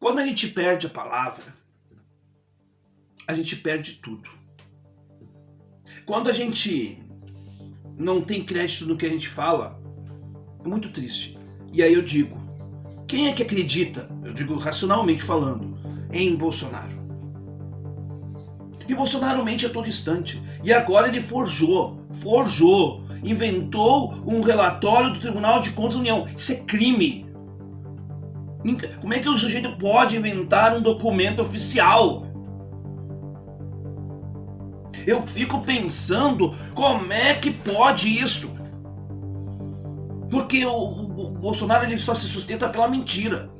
Quando a gente perde a palavra, a gente perde tudo. Quando a gente não tem crédito no que a gente fala, é muito triste. E aí eu digo, quem é que acredita, eu digo racionalmente falando, em Bolsonaro? E Bolsonaro mente a todo instante. E agora ele forjou, inventou um relatório do Tribunal de Contas da União. Isso é crime. Como é que o sujeito pode inventar um documento oficial? Eu fico pensando como é que pode isso? Porque o Bolsonaro ele só se sustenta pela mentira.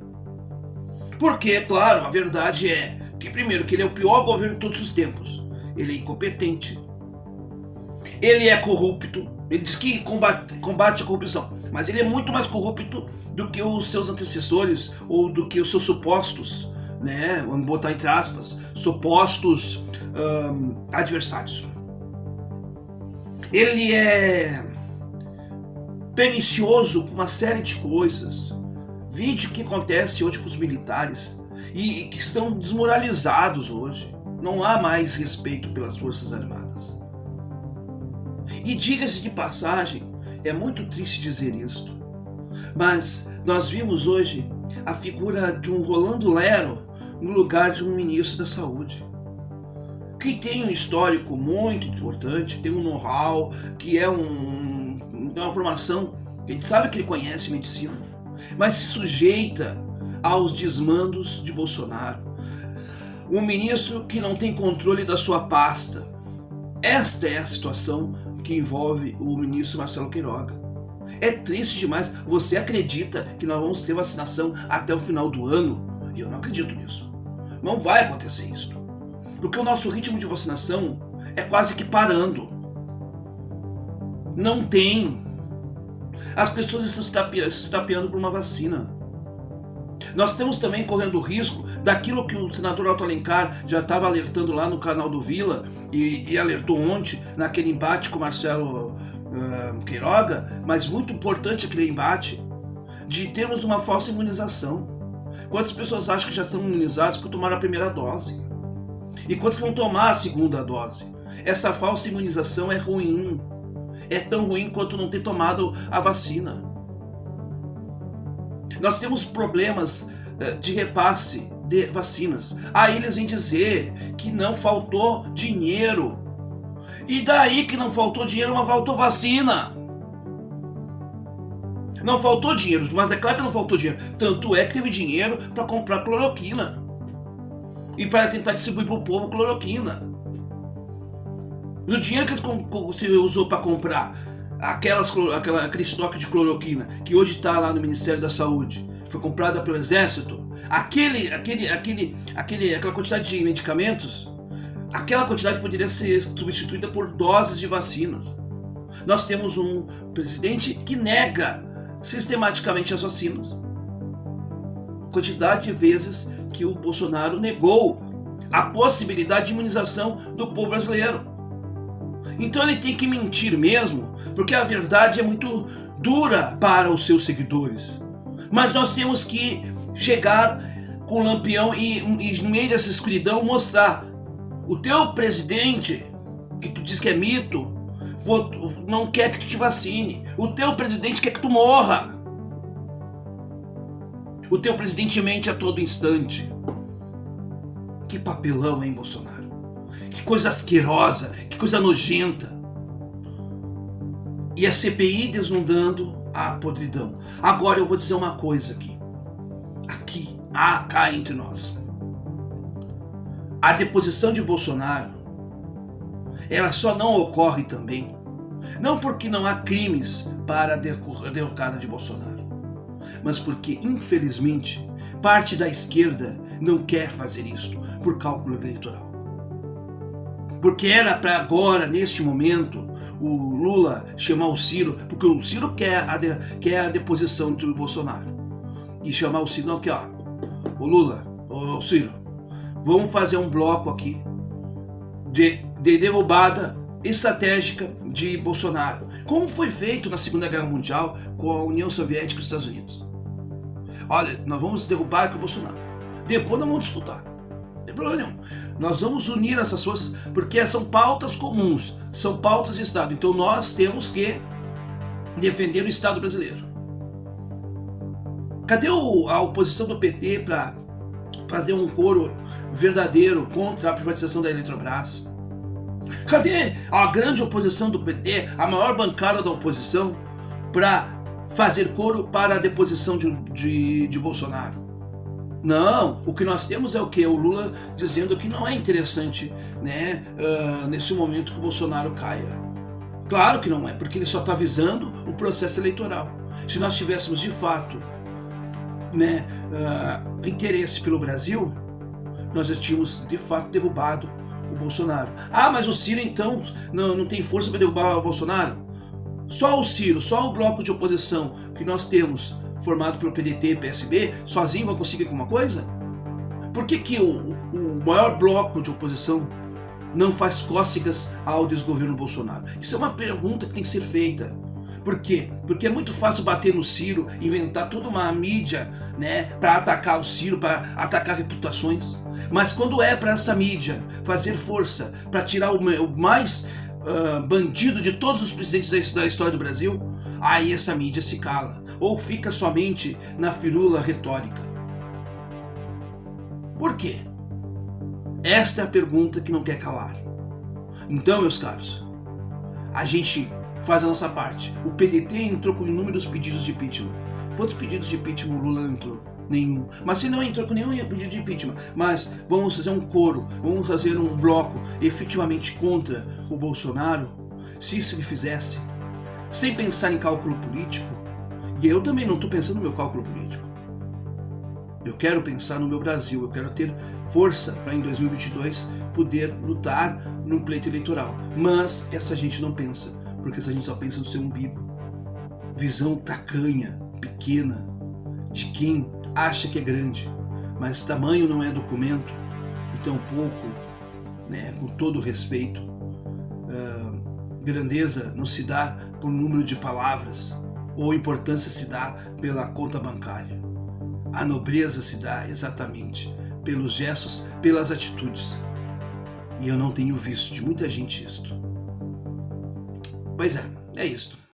Porque, claro, a verdade é que, primeiro, que ele é o pior governo de todos os tempos. Ele é incompetente. Ele é corrupto. Ele diz que combate a corrupção. Mas ele é muito mais corrupto do que os seus antecessores ou do que os seus supostos, né? Vamos botar entre aspas, supostos adversários. Ele é pernicioso com uma série de coisas. Vídeo que acontece hoje com os militares e que estão desmoralizados hoje. Não há mais respeito pelas Forças Armadas. E diga-se de passagem, é muito triste dizer isto, mas nós vimos hoje a figura de um Rolando Lero no lugar de um ministro da Saúde, que tem um histórico muito importante, tem um know-how, que é uma formação, a gente sabe que ele conhece medicina, mas se sujeita aos desmandos de Bolsonaro. Um ministro que não tem controle da sua pasta. Esta é a situação que envolve o ministro Marcelo Queiroga. É triste demais. Você acredita que nós vamos ter vacinação até o final do ano? E eu não acredito nisso. Não vai acontecer isso. Porque o nosso ritmo de vacinação é quase que parando. Não tem. As pessoas estão se estapeando por uma vacina. Nós estamos também correndo o risco daquilo que o senador Otto Alencar já estava alertando lá no canal do Vila e alertou ontem naquele embate com o Marcelo Queiroga, mas muito importante aquele embate, de termos uma falsa imunização. Quantas pessoas acham que já estão imunizadas por tomar a primeira dose? E quantas que vão tomar a segunda dose? Essa falsa imunização é ruim. É tão ruim quanto não ter tomado a vacina. Nós temos problemas de repasse de vacinas. Aí eles vêm dizer que não faltou dinheiro. E daí que não faltou dinheiro, mas faltou vacina. Não faltou dinheiro, mas é claro que não faltou dinheiro. Tanto é que teve dinheiro para comprar cloroquina. E para tentar distribuir para o povo cloroquina. E o dinheiro que se usou para comprar aquele estoque de cloroquina que hoje está lá no Ministério da Saúde, foi comprada pelo Exército, aquela quantidade de medicamentos, aquela quantidade poderia ser substituída por doses de vacinas. Nós temos um presidente que nega sistematicamente as vacinas. Quantidade de vezes que o Bolsonaro negou a possibilidade de imunização do povo brasileiro. Então ele tem que mentir mesmo, porque a verdade é muito dura para os seus seguidores. Mas nós temos que chegar com o lampião e no meio dessa escuridão mostrar: o teu presidente, que tu diz que é mito, não quer que tu te vacine. O teu presidente quer que tu morra. O teu presidente mente a todo instante. Que papelão, hein, Bolsonaro? Que coisa asquerosa, que coisa nojenta. E a CPI desnudando a podridão. Agora eu vou dizer uma coisa aqui, cá entre nós. A deposição de Bolsonaro, ela só não ocorre também, não porque não há crimes para a derrocada de Bolsonaro, mas porque, infelizmente, parte da esquerda não quer fazer isso por cálculo eleitoral. Porque era para agora, neste momento, o Lula chamar o Ciro, porque o Ciro quer a deposição do Bolsonaro. E chamar o Ciro, não, aqui ó, o Lula, o Ciro, vamos fazer um bloco aqui de derrubada estratégica de Bolsonaro. Como foi feito na Segunda Guerra Mundial com a União Soviética e os Estados Unidos. Olha, nós vamos derrubar o Bolsonaro. Depois nós vamos disputar. Não tem problema nenhum. Nós vamos unir essas forças porque são pautas comuns, são pautas de Estado. Então nós temos que defender o Estado brasileiro. Cadê a oposição do PT para fazer um coro verdadeiro contra a privatização da Eletrobras? Cadê a grande oposição do PT, a maior bancada da oposição, para fazer coro para a deposição de Bolsonaro? Não, o que nós temos é o quê? O Lula dizendo que não é interessante, né, nesse momento que o Bolsonaro caia. Claro que não é, porque ele só está visando o processo eleitoral. Se nós tivéssemos de fato, né, interesse pelo Brasil, nós já tínhamos de fato derrubado o Bolsonaro. Ah, mas o Ciro então não tem força para derrubar o Bolsonaro? Só o Ciro, só o bloco de oposição que nós temos, formado pelo PDT e PSB, sozinho vai conseguir alguma coisa? Por que o maior bloco de oposição não faz cócegas ao desgoverno Bolsonaro? Isso é uma pergunta que tem que ser feita. Por quê? Porque é muito fácil bater no Ciro, inventar toda uma mídia, né, para atacar o Ciro, para atacar reputações. Mas quando é para essa mídia fazer força para tirar o mais bandido de todos os presidentes da história do Brasil, aí essa mídia se cala ou fica somente na firula retórica. Por quê? Esta é a pergunta que não quer calar. Então, meus caros, a gente faz a nossa parte. O PDT entrou com inúmeros pedidos de impeachment. Quantos pedidos de impeachment o Lula entrou? Nenhum. Mas se não entrou com nenhum pedido de impeachment, mas vamos fazer um coro, vamos fazer um bloco efetivamente contra o Bolsonaro, se isso ele fizesse, sem pensar em cálculo político, e eu também não estou pensando no meu cálculo político. Eu quero pensar no meu Brasil, eu quero ter força para em 2022 poder lutar num pleito eleitoral. Mas essa gente não pensa, porque essa gente só pensa no seu umbigo. Visão tacanha, pequena, de quem acha que é grande, mas tamanho não é documento, e tampouco, né, com todo respeito, grandeza não se dá por número de palavras, ou importância se dá pela conta bancária. A nobreza se dá exatamente pelos gestos, pelas atitudes. E eu não tenho visto de muita gente isto. Pois é isto.